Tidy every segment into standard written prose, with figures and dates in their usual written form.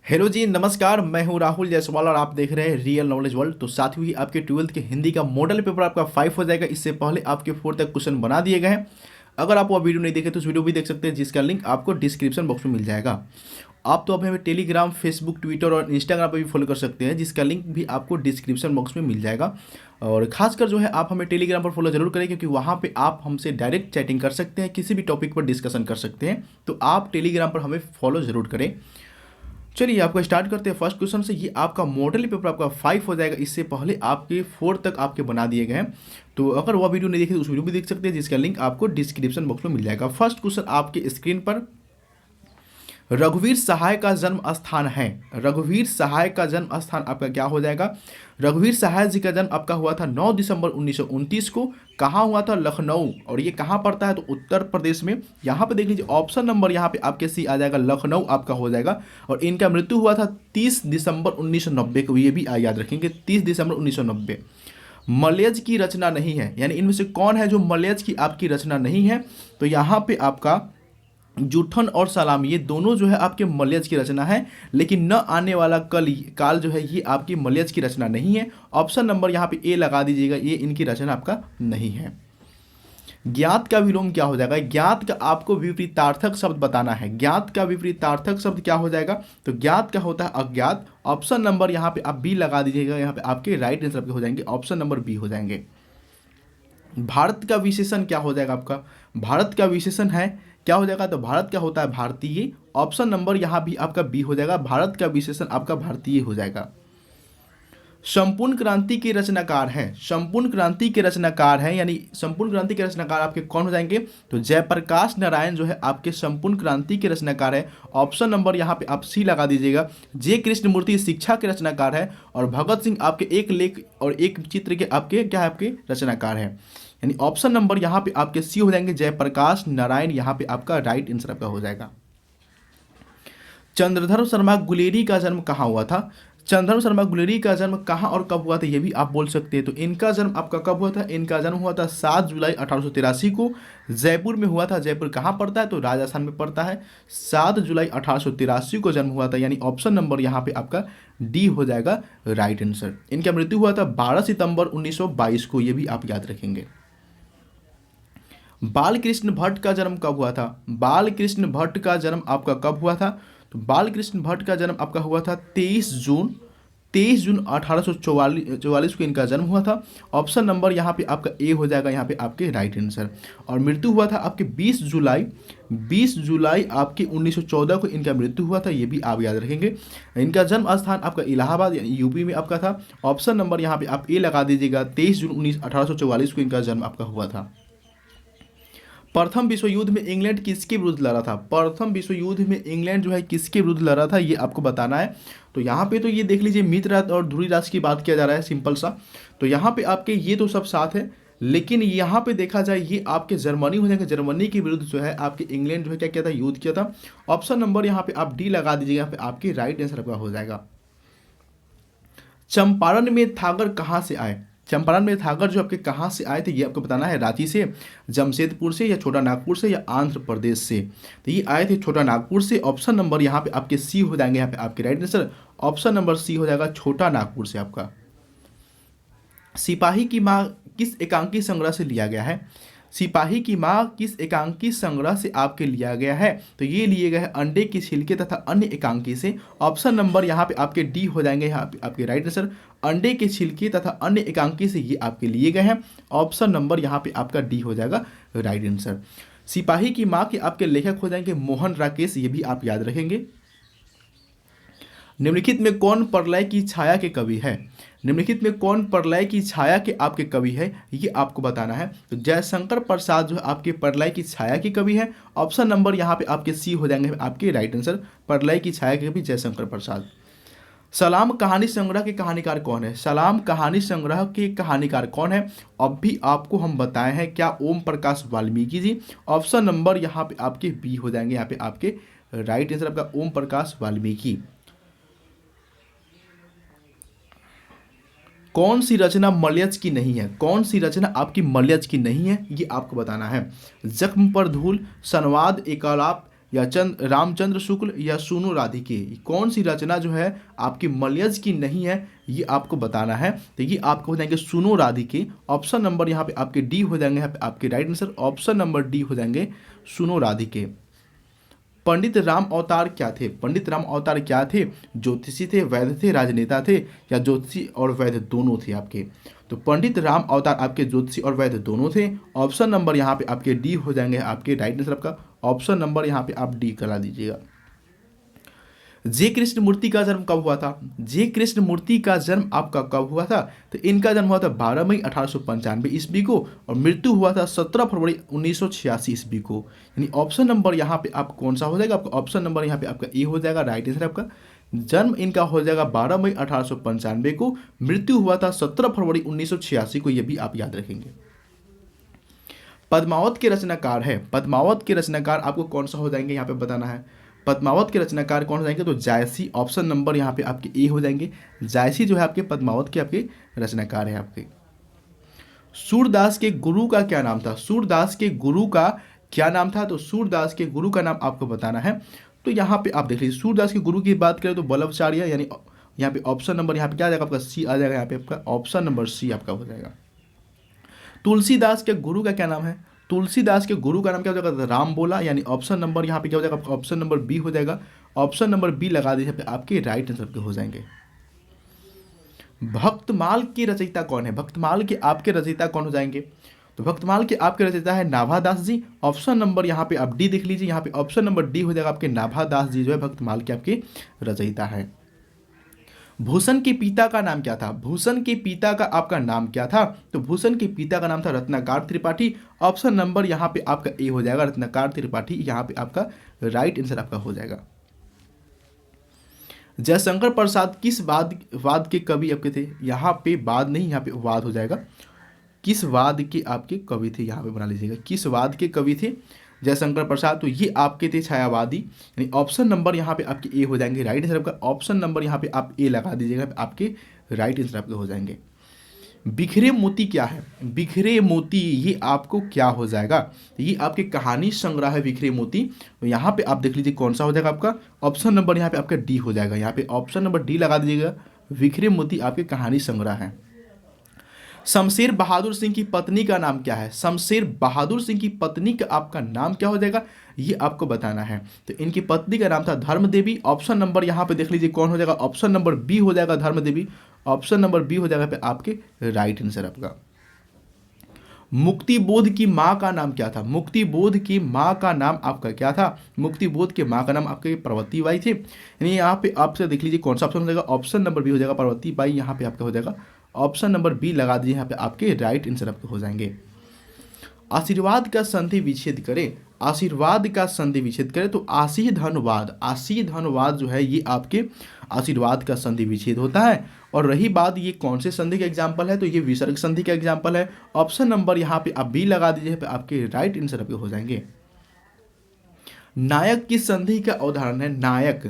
Hello जी, नमस्कार। मैं हूं राहुल जायसवाल और आप देख रहे हैं रियल नॉलेज वर्ल्ड। तो साथ ही आपके 12th के हिंदी का मॉडल पेपर आपका 5 हो जाएगा। इससे पहले आपके 4 तक क्वेश्चन बना दिए गए हैं। अगर आप वो वीडियो नहीं देखे तो उस वीडियो भी देख सकते हैं, जिसका लिंक आपको डिस्क्रिप्शन बॉक्स में मिल जाएगा। आप तो अब हमें टेलीग्राम, फेसबुक, ट्विटर और इंस्टाग्राम पर भी फॉलो कर सकते हैं, जिसका लिंक भी आपको डिस्क्रिप्शन बॉक्स में मिल जाएगा। और खासकर जो है आप हमें टेलीग्राम पर फॉलो जरूर करें, क्योंकि वहाँ पे आप हमसे डायरेक्ट चैटिंग कर सकते हैं, किसी भी टॉपिक पर डिस्कशन कर सकते हैं। तो आप टेलीग्राम पर हमें फॉलो जरूर करें। चलिए आपको स्टार्ट करते हैं फर्स्ट क्वेश्चन से। ये आपका मॉडल पेपर आपका 5 हो जाएगा। इससे पहले आपके 4 तक आपके बना दिए गए हैं। तो अगर वह वीडियो नहीं देखे तो उस वीडियो भी देख सकते हैं, जिसका लिंक आपको डिस्क्रिप्शन बॉक्स में मिल जाएगा। फर्स्ट क्वेश्चन आपके स्क्रीन पर, रघुवीर सहाय का जन्म स्थान है। रघुवीर सहाय का जन्म स्थान आपका क्या हो जाएगा? रघुवीर सहाय जी का जन्म आपका हुआ था 9 दिसंबर 1929 को। कहाँ हुआ था? लखनऊ। और ये कहाँ पड़ता है? तो उत्तर प्रदेश में। यहाँ पे देख लीजिए, ऑप्शन नंबर यहाँ पे आपके सी आ जाएगा, लखनऊ आपका हो जाएगा। और इनका मृत्यु हुआ था 30 दिसंबर 1990 को। ये भी याद रखेंगे, 30 दिसंबर 1990। मलयज की रचना नहीं है, यानी इनमें से कौन है जो मलयज की आपकी रचना नहीं है? तो यहाँ पे आपका जूठन और सलामी, ये दोनों जो है आपके मलयज की रचना है। लेकिन न आने वाला काल जो है ये आपकी मलयज की रचना नहीं है। ऑप्शन नंबर यहाँ पे ए लगा दीजिएगा, ये इनकी रचना आपका नहीं है। ज्ञात का विलोम क्या हो जाएगा? ज्ञात का आपको विपरीतार्थक शब्द बताना है। ज्ञात का विपरीतार्थक शब्द क्या हो जाएगा? तो ज्ञात का होता है अज्ञात। ऑप्शन नंबर यहाँ पे आप बी लगा दीजिएगा, यहाँ पे आपके राइट आंसर हो जाएंगे, ऑप्शन नंबर बी हो जाएंगे। भारत का विशेषण क्या हो जाएगा आपका? भारत का विशेषण है क्या हो जाएगा? तो भारत क्या होता है? भारतीय। ऑप्शन नंबर यहाँ भी आपका बी हो जाएगा, भारत का विशेषण आपका भारतीय हो जाएगा। संपूर्ण क्रांति के रचनाकार हैं। संपूर्ण क्रांति के रचनाकार हैं, यानी संपूर्ण क्रांति के रचनाकार आपके कौन हो जाएंगे? तो जयप्रकाश नारायण जो है आपके संपूर्ण क्रांति के रचनाकार है। ऑप्शन नंबर यहाँ पे आप सी लगा दीजिएगा। जे कृष्णमूर्ति शिक्षा के रचनाकार है। और भगत सिंह आपके एक लेख और एक चित्र के आपके क्या है? आपके रचनाकार है। यानी ऑप्शन नंबर यहाँ पे आपके सी हो जाएंगे, जयप्रकाश नारायण यहाँ पे आपका राइट आंसर आपका हो जाएगा। चंद्रधर शर्मा गुलेरी का जन्म कहाँ हुआ था? चंद्रधर शर्मा गुलेरी का जन्म कहाँ और कब हुआ था, ये भी आप बोल सकते हैं। तो इनका जन्म आपका कब हुआ था? इनका जन्म हुआ था 7 जुलाई 1883 को, जयपुर में हुआ था। जयपुर कहाँ पड़ता है? तो राजस्थान में पड़ता है। 7 जुलाई 1883 को जन्म हुआ था, यानी ऑप्शन नंबर यहाँ पे आपका डी हो जाएगा राइट आंसर। इनका मृत्यु हुआ था 12 सितंबर 1922 को, ये भी आप याद रखेंगे। बालकृष्ण भट्ट का जन्म कब हुआ था? बालकृष्ण भट्ट का जन्म आपका कब हुआ था? तो बालकृष्ण भट्ट का जन्म आपका हुआ था 23 जून 1844 को इनका जन्म हुआ था। ऑप्शन नंबर यहाँ पे आपका ए हो जाएगा, यहाँ पे आपके राइट आंसर। और मृत्यु हुआ था आपके 20 जुलाई आपके 1914 को इनका मृत्यु हुआ था, ये भी आप याद रखेंगे। इनका जन्म स्थान आपका इलाहाबाद यानी यूपी में आपका था। ऑप्शन नंबर यहाँ पे आप ए लगा दीजिएगा, 23 जून 1844 को इनका जन्म आपका हुआ था। प्रथम विश्व युद्ध में इंग्लैंड किसके विरुद्ध लड़ा था? प्रथम विश्व युद्ध में इंग्लैंड जो है किसके विरुद्ध लड़ा था, ये आपको बताना है। तो यहाँ पे तो ये देख लीजिए, मित्रराष्ट्र और ध्रुवी राष्ट्र की बात किया जा रहा है, सिंपल सा। तो यहाँ पे आपके ये तो सब साथ है, लेकिन यहाँ पे देखा जाए ये आपके जर्मनी हो जाएगा। जर्मनी के विरुद्ध जो है आपके इंग्लैंड जो है क्या किया था? युद्ध किया था। ऑप्शन नंबर यहाँ पे आप डी लगा दीजिएगा, यहाँ पे आपके राइट आंसर आपका हो जाएगा। चंपारण में थागर कहाँ से आए? चंपारण में थागर जो आपके कहाँ से आए थे, ये आपको बताना है। रांची से, जमशेदपुर से, या छोटा नागपुर से, या आंध्र प्रदेश से। तो ये आए थे छोटा नागपुर से। ऑप्शन नंबर यहाँ पे आपके सी हो जाएंगे, यहाँ पे आपके right answer. Option number C हो जाएगा, छोटा नागपुर से आपका। सिपाही की माँ किस एकांकी संग्रह से लिया गया है? सिपाही की माँ किस एकांकी संग्रह से आपके लिया गया है? तो ये लिए गए हैं अंडे के छिलके तथा अन्य एकांकी से। ऑप्शन नंबर यहाँ पे आपके डी हो जाएंगे, यहाँ पे आपके राइट आंसर। अंडे के छिलके तथा अन्य एकांकी से ये आपके लिए गए हैं। ऑप्शन नंबर यहाँ पे आपका डी हो जाएगा राइट आंसर। सिपाही की माँ के आपके लेखक हो जाएंगे मोहन राकेश, ये भी आप याद रखेंगे। निम्नलिखित में कौन प्रलय की छाया के कवि है? निम्नलिखित में कौन प्रलय की छाया के आपके कवि है, ये आपको बताना है। तो जयशंकर प्रसाद जो है आपके प्रलय की छाया के कवि है। ऑप्शन नंबर यहाँ पे आपके सी हो जाएंगे, आपके राइट आंसर। प्रलय की छाया के कवि जयशंकर प्रसाद। सलाम कहानी संग्रह के कहानीकार कौन है? सलाम कहानी संग्रह के कहानीकार कौन है? अब भी आपको हम बताए हैं, क्या ओम प्रकाश वाल्मीकि जी? ऑप्शन नंबर यहाँ पे आपके बी हो जाएंगे, यहाँ पे आपके राइट आंसर आपका ओम प्रकाश वाल्मीकि। कौन सी रचना मलयज की नहीं है? कौन सी रचना आपकी मलयज की नहीं है, ये आपको बताना है। जख्म पर धूल, संवाद, एकालाप, या रामचंद्र शुक्ल या सुनो राधिके, कौन सी रचना जो है आपकी मलयज की नहीं है, ये आपको बताना है। तो ये आपको हो जाएंगे सुनो राधिके। ऑप्शन नंबर यहाँ पे आपके डी हो जाएंगे, यहाँ पे आपके right answer option number D हो जाएंगे सुनो राधिके। पंडित राम अवतार क्या थे? पंडित राम अवतार क्या थे? ज्योतिषी थे, वैद्य थे, राजनेता थे, या ज्योतिषी और वैद्य दोनों थे आपके? तो पंडित राम अवतार आपके ज्योतिषी और वैद्य दोनों थे। ऑप्शन नंबर यहाँ पे आपके डी हो जाएंगे आपके राइट आंसर आपका ऑप्शन नंबर यहाँ पे आप डी करा दीजिएगा। जे कृष्ण मूर्ति का जन्म कब हुआ था? जे कृष्ण मूर्ति का जन्म आपका कब हुआ था? तो इनका जन्म हुआ था 12 मई 1895 ईस्वी को और मृत्यु हुआ था 17 फरवरी 1986 ईस्वी को। यानी ऑप्शन नंबर यहाँ पे आप कौन सा हो जाएगा? आपका ऑप्शन नंबर यहाँ पे आपका ए हो जाएगा, राइट आंसर आपका। जन्म इनका हो जाएगा 12 मई 1895 को, मृत्यु हुआ था 17 फरवरी 1986 को, ये भी आप याद रखेंगे। पद्मावत के रचनाकार है, पद्मावत के रचनाकार आपको कौन सा हो जाएंगे यहाँ पे बताना है। पद्मावत के रचनाकार कौन हो जाएंगे? तो जायसी, ऑप्शन नंबर यहाँ पे आपके ए हो जाएंगे। जायसी जो है आपके पद्मावत के आपके रचनाकार है आपके। सूरदास के गुरु का क्या नाम था? सूरदास के गुरु का क्या नाम था? तो सूरदास के गुरु का नाम आपको बताना है। तो यहाँ पे आप देख लीजिए, सूरदास के गुरु की बात करें तो बल्लभाचार्य, यानी यहाँ पे ऑप्शन नंबर यहाँ पे क्या आ जाएगा आपका? सी आ जाएगा, यहाँ पे आपका ऑप्शन नंबर सी आपका हो जाएगा। तुलसीदास के गुरु का क्या नाम है? तुलसीदास के गुरु का नाम क्या हो जाएगा? राम बोला, यानी ऑप्शन नंबर यहाँ पे क्या हो जाएगा? ऑप्शन नंबर बी हो जाएगा। ऑप्शन नंबर बी लगा दीजिए, आपके राइट आंसर के हो जाएंगे। भक्तमाल के रचयिता कौन है? भक्तमाल के आपके रचयिता कौन हो जाएंगे? तो भक्तमाल के आपके रचयिता है नाभादास जी। ऑप्शन नंबर यहाँ पे आप डी देख लीजिए, यहाँ पे ऑप्शन नंबर डी हो जाएगा आपके नाभादास जी जो है भक्तमाल के आपके रचयिता है। भूषण के पिता का नाम क्या था? भूषण के पिता का आपका नाम क्या था? तो भूषण के पिता का नाम था रत्नाकर त्रिपाठी। ऑप्शन नंबर यहाँ पे आपका ए हो जाएगा, रत्नाकर त्रिपाठी, यहाँ पे आपका राइट आंसर आपका हो जाएगा। जयशंकर प्रसाद किस वाद के कवि आपके थे? यहाँ पे वाद नहीं, यहाँ पे वाद हो जाएगा। किस वाद के आपके कवि थे, यहाँ पे बना लीजिएगा, किस वाद के कवि थे जयशंकर प्रसाद? तो ये आपके थे छायावादी, यानी ऑप्शन नंबर यहाँ पे आपके ए हो जाएंगे, राइट आंसर आपका ऑप्शन नंबर यहाँ पे आप ए लगा दीजिएगा, आपके राइट आंसर आपके हो जाएंगे। बिखरे मोती क्या है? बिखरे मोती ये आपको क्या हो जाएगा? ये आपके कहानी संग्रह है बिखरे मोती। तो यहाँ पे आप देख लीजिए कौन सा हो जाएगा आपका? ऑप्शन नंबर यहाँ पे आपका डी हो जाएगा, यहाँ पे ऑप्शन नंबर डी लगा दीजिएगा, बिखरे मोती आपके कहानी संग्रह है। शमशेर बहादुर सिंह की पत्नी का नाम क्या है? शमशेर बहादुर सिंह की पत्नी का आपका नाम क्या हो जाएगा, ये आपको बताना है। तो इनकी पत्नी का नाम था धर्म देवी। ऑप्शन नंबर यहाँ पे देख लीजिए कौन हो जाएगा, ऑप्शन नंबर बी हो जाएगा धर्म देवी, ऑप्शन नंबर बी हो जाएगा पे आपके राइट आंसर आपका। मुक्तिबोध की माँ का नाम क्या था? मुक्तिबोध की माँ का नाम आपका क्या था? मुक्तिबोध के माँ का नाम आपके पार्वती बाई थे। यानी यहाँ पे आपसे देख लीजिए कौन सा ऑप्शन हो जाएगा, ऑप्शन नंबर बी हो जाएगा पार्वती बाई, यहाँ पे आपका हो जाएगा ऑप्शन नंबर बी लगा दीजिए, यहाँ पे आपके राइट आंसर आपके हो जाएंगे। आशीर्वाद का संधि विच्छेद करें, आशीर्वाद का संधि विच्छेद करें तो आशी धनवाद, आशी धनवाद जो है ये आपके आशीर्वाद का संधि विच्छेद होता है। और रही बात ये कौन से संधि का एग्जाम्पल है, तो ये विसर्ग संधि का एग्जाम्पल है। ऑप्शन नंबर यहाँ पे आप बी लगा दीजिए, पे आपके राइट आंसर आपके हो जाएंगे। नायक किस संधि का उदाहरण है? नायक,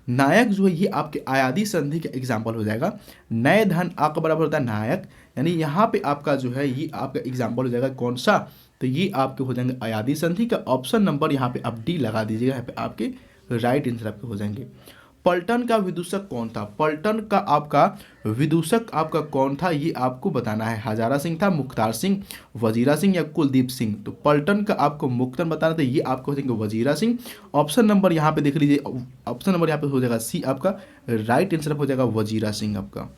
नायक जो है ये आपके आयादी संधि का एग्जाम्पल हो जाएगा। नए धन आ का बराबर होता है नायक, यानी यहाँ पे आपका जो है ये आपका एग्जाम्पल हो जाएगा कौन सा, तो ये आपके हो जाएंगे आयादी संधि का। ऑप्शन नंबर यहाँ पे आप डी लगा दीजिएगा, यहाँ पे आपके राइट आंसर आपके हो जाएंगे। पलटन का विदूषक कौन था? पलटन का आपका विदूषक आपका कौन था, ये आपको बताना है। हजारा सिंह था, मुख्तार सिंह, वजीरा सिंह या कुलदीप सिंह? तो पलटन का आपको मुक्तन बताना था, ये आपको हो जाएंगे वजीरा सिंह। ऑप्शन नंबर यहाँ पे देख लीजिए, ऑप्शन नंबर यहाँ पे हो जाएगा सी आपका राइट आंसर हो जाएगा वजीरा सिंह आपका।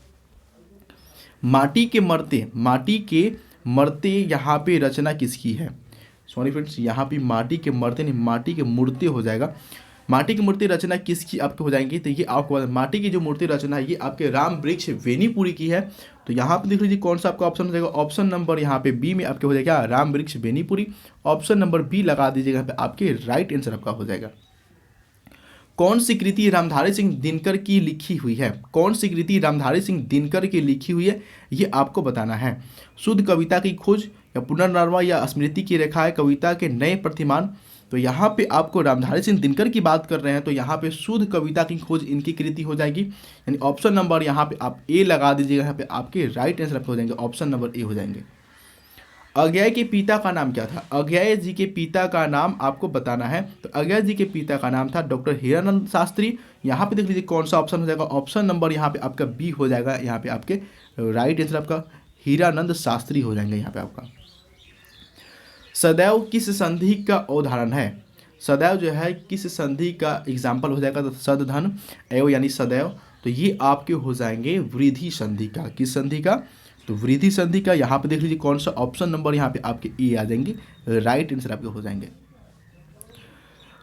माटी के मरते, माटी के मरते यहाँ पे रचना किसकी है? सॉरी फ्रेंड्स, यहाँ पे माटी के मरते नहीं, माटी के मूर्ति हो जाएगा। माटी की मूर्ति रचना किसकी आपके हो जाएंगी, तो ये आपको माटी की जो मूर्ति रचना है ये आपके राम वृक्ष बेनीपुरी की है। तो यहाँ पे देख लीजिए कौन सा आपका ऑप्शन हो जाएगा, ऑप्शन नंबर यहाँ पे बी में आपके हो जाएगा राम वृक्ष बेनीपुरी। ऑप्शन नंबर बी लगा दीजिएगा, यहाँ पे आपके राइट आंसर आपका हो जाएगा। कौन सी कृति रामधारी सिंह दिनकर की लिखी हुई है? कौन सी कृति रामधारी सिंह दिनकर की लिखी हुई है, ये आपको बताना है। शुद्ध कविता की खोज या पुनर्नर्मा या स्मृति की रेखाएं, कविता के नए प्रतिमान? तो यहाँ पे आपको रामधारी सिंह दिनकर की बात कर रहे हैं, तो यहाँ पे शुद्ध कविता की खोज इनकी कृति हो जाएगी, यानी ऑप्शन नंबर यहाँ पे आप ए लगा दीजिएगा, यहाँ पे आपके राइट आंसर आपके हो जाएंगे, ऑप्शन नंबर ए हो जाएंगे। अज्ञेय के पिता का नाम क्या था? अज्ञेय जी के पिता का नाम आपको बताना है। तो अज्ञेय जी के पिता का नाम था डॉक्टर हीरानंद शास्त्री। यहाँ पे देख लीजिए कौन सा ऑप्शन हो जाएगा। ऑप्शन नंबर यहाँ पे आपका बी हो जाएगा। यहाँ पे आपके राइट आंसर आपका हीरानंद शास्त्री हो जाएंगे यहाँ पे आपका। सदैव किस संधि का उदाहरण है? सदैव जो है किस संधि का एग्जाम्पल हो जाएगा? तो सदधन एव यानी सदैव। तो ये आपके हो जाएंगे वृद्धि संधि का। किस संधि का? तो वृद्धि संधि का। यहाँ पे देख लीजिए कौन सा ऑप्शन नंबर यहाँ पे आपके ए आ जाएंगे, राइट आंसर आपके हो जाएंगे।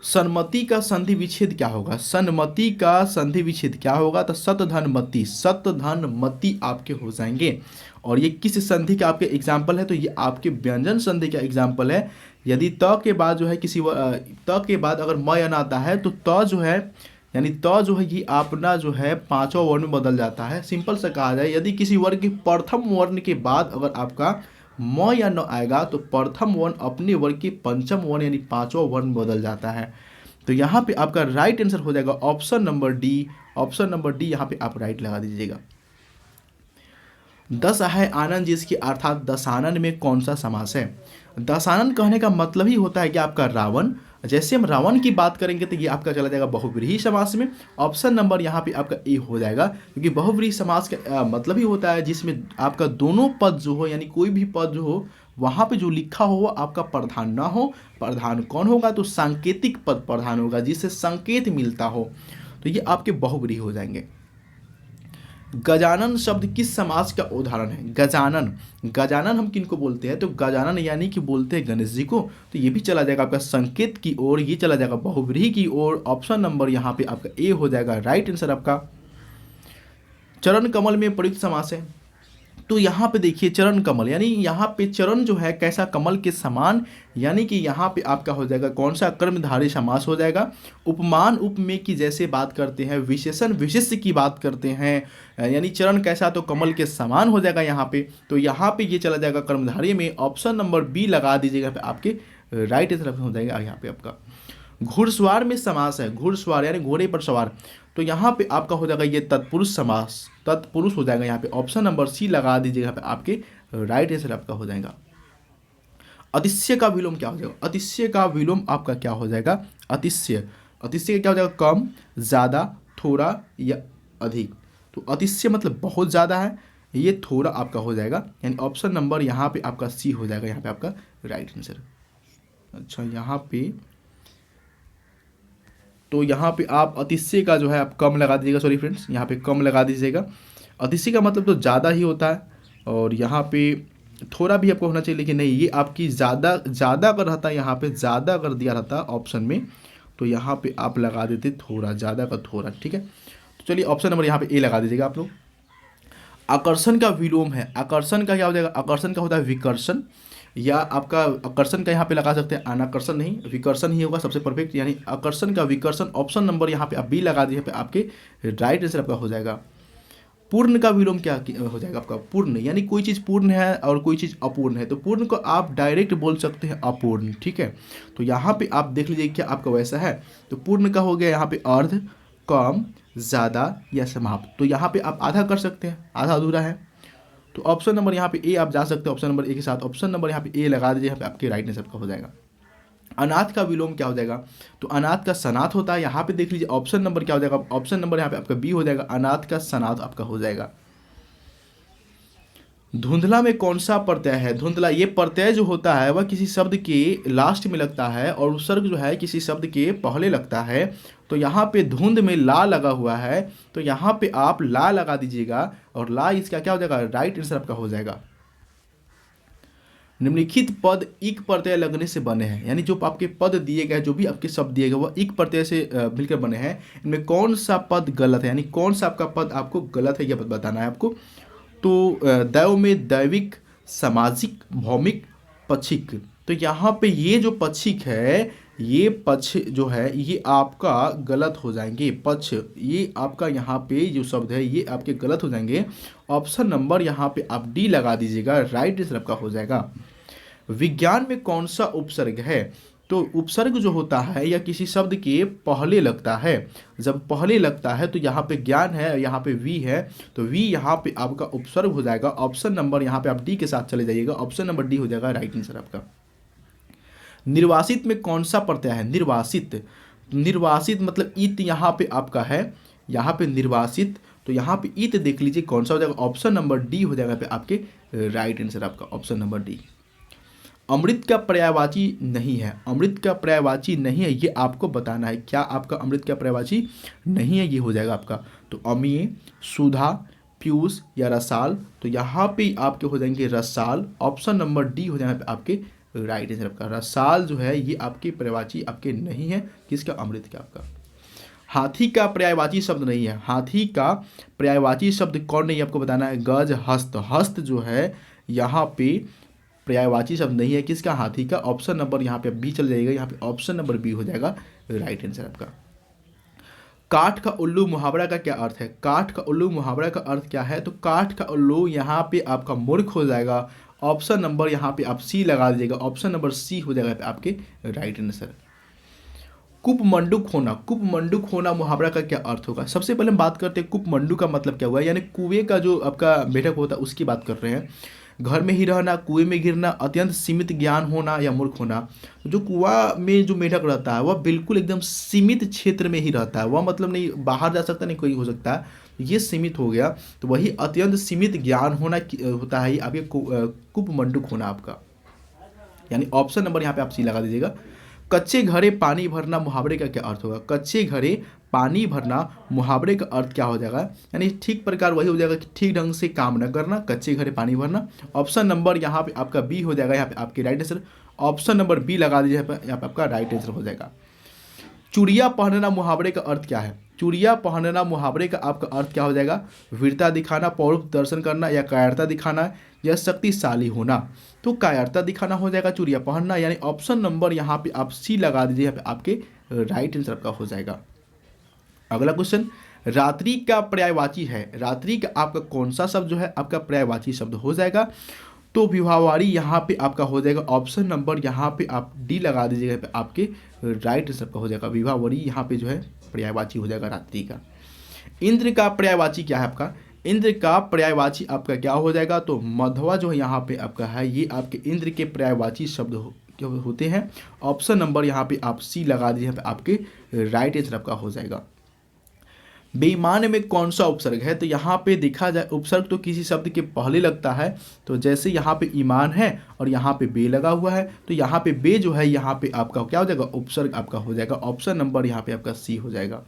सन्मति का संधि विच्छेद क्या होगा? सन्मति का संधि विच्छेद क्या होगा? तो सतधन मति, सतधन मति आपके हो जाएंगे। और ये किस संधि का आपके एग्जाम्पल है? तो ये आपके व्यंजन संधि का एग्जाम्पल है। यदि त के बाद जो है किसी त के बाद अगर म यन आता है तो त जो है यानी त जो है ये अपना जो है पांचवा वर्ण में बदल जाता है। सिंपल से कहा जाए यदि किसी वर्ग के प्रथम वर्ण के बाद अगर आपका म या न आएगा तो प्रथम वर्ण अपने वर्ग के पंचम वर्ण यानी पांचवा वर्ण बदल जाता है। तो यहाँ पे आपका राइट आंसर हो जाएगा option number D. Option number D यहाँ पे आप राइट लगा दीजिएगा। दस है आनंद जिसकी अर्थात दशानन में कौन सा समास है? दशानन कहने का मतलब ही होता है कि आपका रावण। जैसे हम रावण की बात करेंगे तो ये आपका चला जाएगा बहुव्रीहि समास में। ऑप्शन नंबर यहाँ पे आपका ए हो जाएगा, क्योंकि बहुव्रीहि समास का मतलब ही होता है जिसमें आपका दोनों पद जो हो यानी कोई भी पद जो हो वहाँ पे जो लिखा हो वो आपका प्रधान ना हो। प्रधान कौन होगा? तो सांकेतिक पद प्रधान होगा जिससे संकेत मिलता हो। तो ये आपके बहुव्रीहि हो जाएंगे। गजानन शब्द किस समास का उदाहरण है? गजानन, गजानन हम किनको बोलते हैं? तो गजानन यानी कि बोलते हैं गणेश जी को। तो ये भी चला जाएगा आपका संकेत की ओर, ये चला जाएगा बहुव्रीहि की ओर। ऑप्शन नंबर यहाँ पे आपका ए हो जाएगा राइट आंसर आपका। चरण कमल में प्रयुक्त समास है। तो यहाँ पे देखिए चरण कमल यानी यहाँ पे चरण जो है कैसा? कमल के समान, यानी कि यहाँ पे आपका हो जाएगा कौन सा? कर्मधारय समास हो जाएगा। उपमान उपमेय की जैसे बात करते हैं, विशेषण विशिष्ट की बात करते हैं, यानी चरण कैसा? तो कमल के समान हो जाएगा यहाँ पे। तो यहाँ पे ये चला जाएगा कर्मधारय में। ऑप्शन नंबर बी लगा दीजिएगा पे आपके राइट आंसर हो जाएगा यहाँ पे आपका। घुड़सवार में समास है। घुड़सवार यानी घोड़े पर सवार। तो यहाँ पे आपका हो जाएगा ये तत्पुरुष समास, तत्पुरुष हो जाएगा यहाँ पे। ऑप्शन नंबर सी लगा दीजिएगा पे आपके राइट आंसर आपका हो जाएगा। अतिशय का विलोम क्या हो जाएगा? अतिशय का विलोम आपका क्या हो जाएगा? अतिशय, अतिशय क्या हो जाएगा? कम, ज़्यादा, थोड़ा या अधिक। तो अतिशय मतलब बहुत ज़्यादा है, ये थोड़ा आपका हो जाएगा, यानी ऑप्शन नंबर यहाँ पे आपका सी हो जाएगा यहाँ पे आपका राइट आंसर। अच्छा यहाँ पे तो यहाँ पे आप अतिशय का जो है आप कम लगा दीजिएगा। सॉरी फ्रेंड्स, यहाँ पे कम लगा दीजिएगा। अतिशय का मतलब तो ज़्यादा ही होता है, और यहाँ पे थोड़ा भी आपको होना चाहिए, लेकिन नहीं, ये आपकी ज़्यादा ज़्यादा अगर रहता है, यहाँ पे ज़्यादा अगर दिया रहता ऑप्शन में तो यहाँ पे आप लगा देते थोड़ा, ज़्यादा का थोड़ा। ठीक है, तो चलिए ऑप्शन नंबर यहाँ पे ए लगा दीजिएगा आप लोग। आकर्षण का विलोम है। आकर्षण का क्या हो जाएगा? आकर्षण का होता है विकर्षण, या आपका आकर्षण का यहाँ पे लगा सकते हैं अनाकर्षण, नहीं विकर्षण ही होगा सबसे परफेक्ट, यानी आकर्षण का विकर्षण। ऑप्शन नंबर यहाँ पे आप बी लगा दीजिए, पे आपके राइट आंसर आपका हो जाएगा। पूर्ण का विलोम क्या हो जाएगा आपका? पूर्ण यानी कोई चीज़ पूर्ण है और कोई चीज़ अपूर्ण है, तो पूर्ण को आप डायरेक्ट बोल सकते हैं अपूर्ण। ठीक है, तो यहाँ पे आप देख लीजिए क्या आपका वैसा है। तो पूर्ण का हो गया यहाँ पे अर्ध, कम, ज़्यादा या समाप्त। तो यहाँ पे आप आधा कर सकते हैं, आधा अधूरा है। तो ऑप्शन नंबर यहाँ पे ए आप जा सकते हैं ऑप्शन नंबर ए के साथ। ऑप्शन नंबर यहाँ पे ए लगा दीजिए, यहाँ पे आपके राइट आंसर का हो जाएगा। अनाथ का विलोम क्या हो जाएगा? तो अनाथ का सनाथ होता है। यहाँ पे देख लीजिए ऑप्शन नंबर क्या हो जाएगा? ऑप्शन नंबर यहाँ पे आपका बी हो जाएगा, अनाथ का सनाथ आपका हो जाएगा। धुंधला में कौन सा प्रत्यय है? धुंधला, ये प्रत्यय जो होता है वह किसी शब्द के लास्ट में लगता है और उपसर्ग जो है किसी शब्द के पहले लगता है। तो यहाँ पे धुंध में ला लगा हुआ है, तो यहाँ पे आप ला लगा दीजिएगा, और ला इसका क्या हो जाएगा? राइट आंसर आपका हो जाएगा। निम्नलिखित पद इक प्रत्यय लगने से बने हैं, यानी जो आपके पद दिए गए, जो भी आपके शब्द दिए गए वह इक प्रत्यय से मिलकर बने हैं। इनमें कौन सा पद गलत है, यानी कौन सा आपका पद आपको गलत है, यह बताना है आपको। तो दैव में दैविक, सामाजिक, भौमिक, पक्षिक। तो यहाँ पे ये जो पक्षिक है, ये पक्ष जो है ये आपका गलत हो जाएंगे। पक्ष ये आपका यहाँ पे जो शब्द है ये आपके गलत हो जाएंगे। ऑप्शन नंबर यहाँ पे आप डी लगा दीजिएगा, राइट आंसर आपका हो जाएगा। विज्ञान में कौन सा उपसर्ग है? तो उपसर्ग जो होता है या किसी शब्द के पहले लगता है, जब पहले लगता है तो यहाँ पे ज्ञान है, यहाँ पे वी है, तो वी यहाँ पे आपका उपसर्ग हो जाएगा। ऑप्शन नंबर यहाँ पे आप डी के साथ चले जाइएगा, ऑप्शन नंबर डी हो जाएगा राइट आंसर आपका। निर्वासित में कौन सा प्रत्यय है? निर्वासित, निर्वासित मतलब इत यहाँ पे आपका है, यहाँ पे निर्वासित, तो यहाँ पे इत देख लीजिए कौन सा हो जाएगा, ऑप्शन नंबर डी हो जाएगा पे आपके राइट आंसर आपका, ऑप्शन नंबर डी। अमृत का पर्यायवाची नहीं है, अमृत का पर्यायवाची नहीं है, ये आपको बताना है क्या आपका अमृत का पर्यायवाची नहीं है, ये हो जाएगा आपका। तो अमीय, सुधा, पीयूष या रसाल, तो यहाँ पे आपके हो जाएंगे रसाल, ऑप्शन नंबर डी हो जाएगा आपके राइट आंसर आपका। रसाल जो है ये आपके पर्यायवाची आपके नहीं है, किसका? अमृत का आपका। हाथी का पर्यायवाची शब्द नहीं है, हाथी का पर्यायवाची शब्द कौन नहीं है आपको बताना है। गज, हस्त, हस्त जो है यहाँ पे पर्यायवाची शब्द नहीं है, किसका? हाथी का। ऑप्शन नंबर यहाँ पे बी चल जाएगा, यहाँ पे ऑप्शन नंबर बी हो जाएगा राइट आंसर आपका। काठ का उल्लू मुहावरा का क्या अर्थ है? काठ का उल्लू मुहावरा का अर्थ क्या है? तो काठ का उल्लू यहाँ पे आपका मूर्ख हो जाएगा, ऑप्शन नंबर यहाँ पे आप सी लगा दीजिएगा, ऑप्शन नंबर सी हो जाएगा आपके राइट आंसर। कुपमंडूक होना, कुपमंडूक होना मुहावरा का क्या अर्थ होगा? सबसे पहले हम बात करते हैं कुपमंडूक का मतलब क्या हुआ, यानी कुएं का जो आपका मेढक होता है उसकी बात कर रहे हैं। घर में ही रहना, कुएं में गिरना, अत्यंत सीमित ज्ञान होना या मूर्ख होना। जो कुआं में जो मेढक रहता है वह बिल्कुल एकदम सीमित क्षेत्र में ही रहता है, वह मतलब नहीं बाहर जा सकता, नहीं कोई हो सकता है, ये सीमित हो गया, तो वही अत्यंत सीमित ज्ञान होना होता है, ये आपके कुपमंडूक होना आपका, यानी ऑप्शन नंबर यहाँ पे आप सी लगा दीजिएगा। कच्चे घरे पानी भरना मुहावरे का क्या अर्थ होगा? कच्चे घरे पानी भरना मुहावरे का अर्थ क्या हो जाएगा? यानी ठीक प्रकार वही हो जाएगा कि ठीक ढंग से काम न करना, कच्चे घरे पानी भरना। ऑप्शन नंबर यहाँ पे आपका बी हो जाएगा, यहाँ पे आपके right answer, option number B लगा दीजिए, यहाँ पे आपका राइट आंसर हो जाएगा। चूड़िया पहनना मुहावरे का अर्थ क्या है? चूड़िया पहनना मुहावरे का आपका अर्थ क्या हो जाएगा? वीरता दिखाना, पौरुष दर्शन करना या कायरता दिखाना या शक्तिशाली होना। तो कायरता दिखाना हो जाएगा चूड़िया पहनना, यानी ऑप्शन नंबर यहाँ पे आप सी लगा दीजिए, यहाँ पे आपके राइट आंसर आपका हो जाएगा। अगला क्वेश्चन, रात्रि का पर्यायवाची है, रात्रि का आपका कौन सा शब्द जो है आपका पर्यायवाची शब्द हो जाएगा? तो विवाहवारी यहाँ पे आपका हो जाएगा, ऑप्शन नंबर यहाँ पे आप डी लगा दीजिएगा, यहाँ पे आपके राइट आंसर का हो जाएगा। विवाहवारी यहाँ पे जो है पर्यायवाची हो जाएगा रात्रि का। इंद्र का पर्यायवाची क्या है आपका? इंद्र का पर्यायवाची आपका क्या हो जाएगा? तो मधवा जो है यहाँ पे आपका है, ये आपके इंद्र के पर्यायवाची शब्द होते हैं, ऑप्शन नंबर यहाँ पे आप सी लगा दीजिए, यहाँ पे आपके राइट आंसर आपका हो जाएगा। बेईमान में कौन सा उपसर्ग है? तो यहाँ पे देखा जाए उपसर्ग तो किसी शब्द के पहले लगता है, तो जैसे यहाँ पे ईमान है और यहाँ पे बे लगा हुआ है, तो यहाँ पे बे जो है यहाँ पे आपका क्या हो जाएगा? उपसर्ग आपका हो जाएगा, ऑप्शन नंबर यहाँ पे आपका सी हो जाएगा।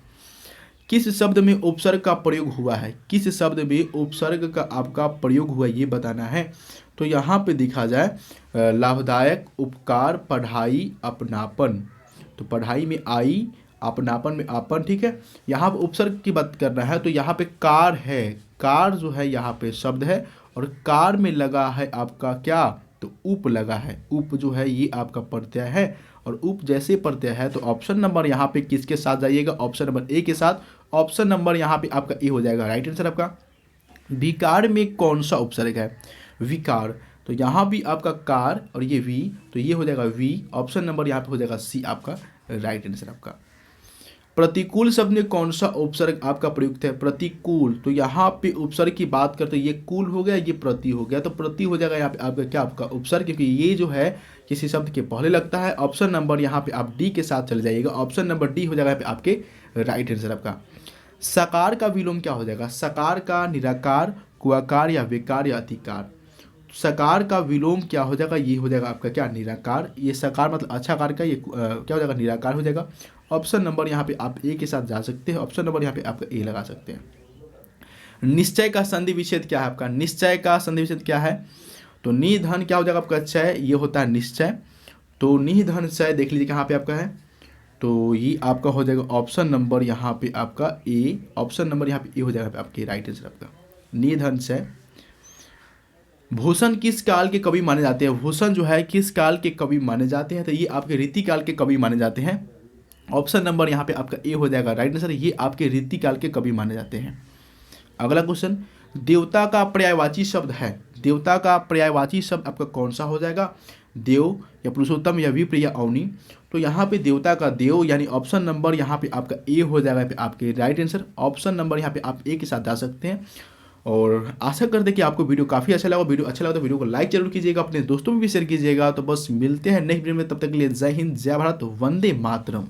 किस शब्द में उपसर्ग का प्रयोग हुआ है? किस शब्द में उपसर्ग का आपका प्रयोग हुआ ये बताना है। तो यहाँ पे देखा जाए लाभदायक, उपकार, पढ़ाई, अपनापन, तो पढ़ाई में आई, अपनापन में आपन, ठीक है। यहाँ पे उपसर्ग की बात करना है, तो यहाँ पे कार है, कार जो है यहाँ पे शब्द है और कार में लगा है आपका क्या? तो उप लगा है, उप जो है ये आपका प्रत्यय है, और उप जैसे प्रत्यय है तो ऑप्शन नंबर यहाँ पे किसके साथ जाइएगा? ऑप्शन नंबर ए के साथ, ऑप्शन नंबर यहाँ पे आपका ए हो जाएगा राइट आंसर आपका। विकार में कौन सा उपसर्ग है? विकार, तो यहाँ भी आपका कार और ये वी, तो ये हो जाएगा वी, ऑप्शन नंबर यहाँ पे हो जाएगा सी आपका राइट आंसर आपका। प्रतिकूल शब्द में कौन सा उपसर्ग आपका प्रयुक्त है? प्रतिकूल, तो यहाँ पे उपसर्ग की बात करते हैं, ये कूल हो गया, ये प्रति हो गया, तो प्रति हो जाएगा यहाँ पे आपका क्या? आपका उपसर्ग, क्योंकि ये जो है किसी शब्द के पहले लगता है। ऑप्शन नंबर यहाँ पे आप डी के साथ चले जाइएगा, ऑप्शन नंबर डी हो जाएगा यहाँ पे आपके राइट आंसर आपका। सकार का विलोम क्या हो जाएगा? सकार का निराकार, कुआकार या वेकार या अतिकार। सकार का विलोम क्या हो जाएगा? ये हो जाएगा आपका क्या? निराकार। ये सकार मतलब अच्छा कार का, ये क्या हो जाएगा? निराकार हो जाएगा। ऑप्शन नंबर यहाँ पे आप ए के साथ जा सकते हैं, ऑप्शन नंबर यहाँ पे आप ए लगा सकते हैं। निश्चय का संधि विच्छेद क्या है आपका? निश्चय का संधि विच्छेद क्या है? तो निधन क्या हो जाएगा आपका? चय, ये होता है निश्चय, तो निधन चय देख लीजिए कहाँ पे आपका है, तो ये आपका हो जाएगा ऑप्शन नंबर यहाँ पे आपका ए, ऑप्शन नंबर यहाँ पे ए हो जाएगा आपके राइट आंसर आपका निधन चय। भूषण किस काल के कवि माने जाते हैं? भूषण जो है किस काल के कवि माने जाते हैं? तो ये आपके रीति काल के कवि माने जाते हैं, ऑप्शन नंबर यहाँ पे आपका ए हो जाएगा राइट आंसर, ये आपके रीति काल के कवि माने जाते हैं। अगला क्वेश्चन, देवता का पर्यायवाची शब्द है, देवता का पर्यायवाची शब्द आपका कौन सा हो जाएगा? देव या पुरुषोत्तम या विप्र या अवनी। तो यहाँ पे देवता का देव यानी ऑप्शन नंबर यहाँ पे आपका ए हो जाएगा, यहाँ पे आपके राइट आंसर। ऑप्शन नंबर यहाँ पे आप ए के साथ जा सकते हैं। और आशा करते हैं कि आपको वीडियो काफ़ी अच्छा लगा। वीडियो अच्छा लगा तो वीडियो को लाइक जरूर कीजिएगा, अपने दोस्तों में भी शेयर कीजिएगा। तो बस मिलते हैं नेक्स्ट वीडियो में, तब तक के लिए जय हिंद, जय भारत, वंदे मातरम।